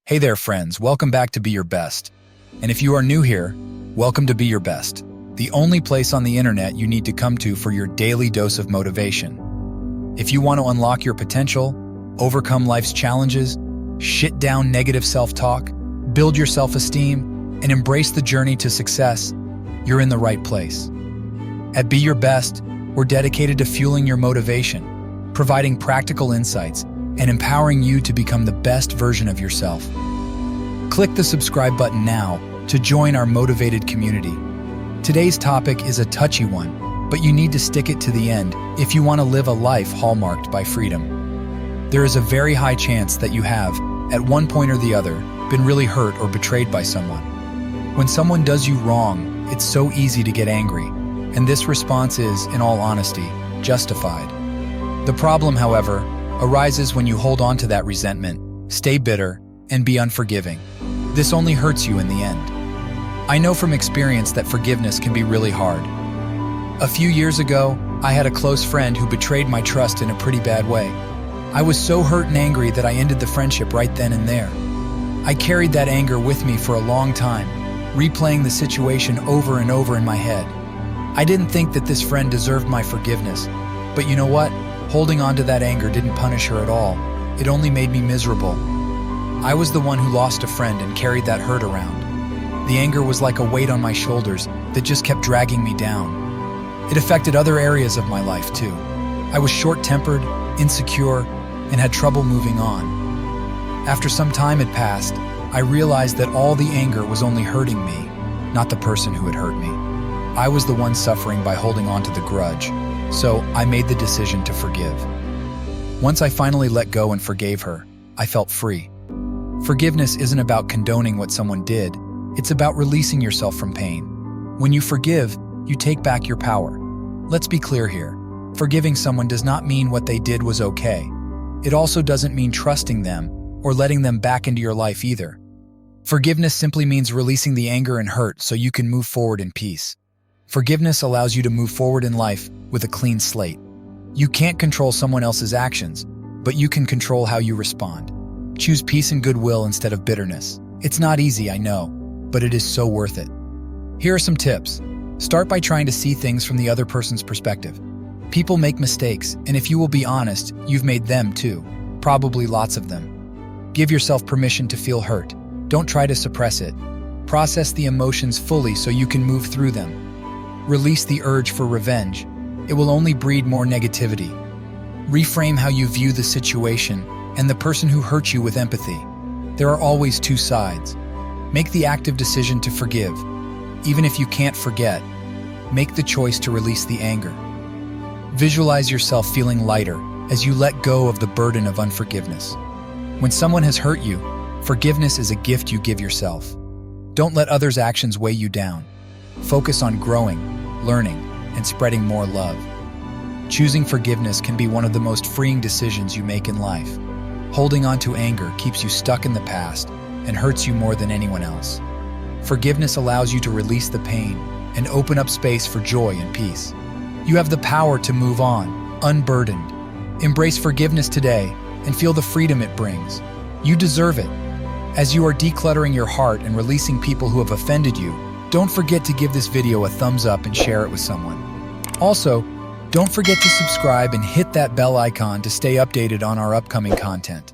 Hey there, friends. Welcome back to Be Your Best. And if you are new here, welcome to Be Your Best, the only place on the internet you need to come to for your daily dose of motivation. If you want to unlock your potential, overcome life's challenges, shit down negative self-talk, build your self-esteem, and embrace the journey to success, you're in the right place. At Be Your Best, we're dedicated to fueling your motivation, providing practical insights, and empowering you to become the best version of yourself. Click the subscribe button now to join our motivated community. Today's topic is a touchy one, but you need to stick it to the end if you want to live a life hallmarked by freedom. There is a very high chance that you have, at one point or the other, been really hurt or betrayed by someone. When someone does you wrong, it's so easy to get angry, and this response is, in all honesty, justified. The problem, however, arises when you hold on to that resentment, stay bitter, and be unforgiving. This only hurts you in the end. I know from experience that forgiveness can be really hard. A few years ago, I had a close friend who betrayed my trust in a pretty bad way. I was so hurt and angry that I ended the friendship right then and there. I carried that anger with me for a long time, replaying the situation over and over in my head. I didn't think that this friend deserved my forgiveness, but you know what? Holding on to that anger didn't punish her at all. It only made me miserable. I was the one who lost a friend and carried that hurt around. The anger was like a weight on my shoulders that just kept dragging me down. It affected other areas of my life too. I was short-tempered, insecure, and had trouble moving on. After some time had passed, I realized that all the anger was only hurting me, not the person who had hurt me. I was the one suffering by holding on to the grudge. So I made the decision to forgive. Once I finally let go and forgave her, I felt free. Forgiveness isn't about condoning what someone did, it's about releasing yourself from pain. When you forgive, you take back your power. Let's be clear here. Forgiving someone does not mean what they did was okay. It also doesn't mean trusting them or letting them back into your life either. Forgiveness simply means releasing the anger and hurt so you can move forward in peace. Forgiveness allows you to move forward in life with a clean slate. You can't control someone else's actions, but you can control how you respond. Choose peace and goodwill instead of bitterness. It's not easy, I know, but it is so worth it. Here are some tips. Start by trying to see things from the other person's perspective. People make mistakes, and if you will be honest, you've made them too. Probably lots of them. Give yourself permission to feel hurt. Don't try to suppress it. Process the emotions fully so you can move through them. Release the urge for revenge. It will only breed more negativity. Reframe how you view the situation and the person who hurt you with empathy. There are always two sides. Make the active decision to forgive. Even if you can't forget, make the choice to release the anger. Visualize yourself feeling lighter as you let go of the burden of unforgiveness. When someone has hurt you, forgiveness is a gift you give yourself. Don't let others' actions weigh you down. Focus on growing, learning, and spreading more love. Choosing forgiveness can be one of the most freeing decisions you make in life. Holding on to anger keeps you stuck in the past and hurts you more than anyone else. Forgiveness allows you to release the pain and open up space for joy and peace. You have the power to move on, unburdened. Embrace forgiveness today and feel the freedom it brings. You deserve it. As you are decluttering your heart and releasing people who have offended you, don't forget to give this video a thumbs up and share it with someone. Also, don't forget to subscribe and hit that bell icon to stay updated on our upcoming content.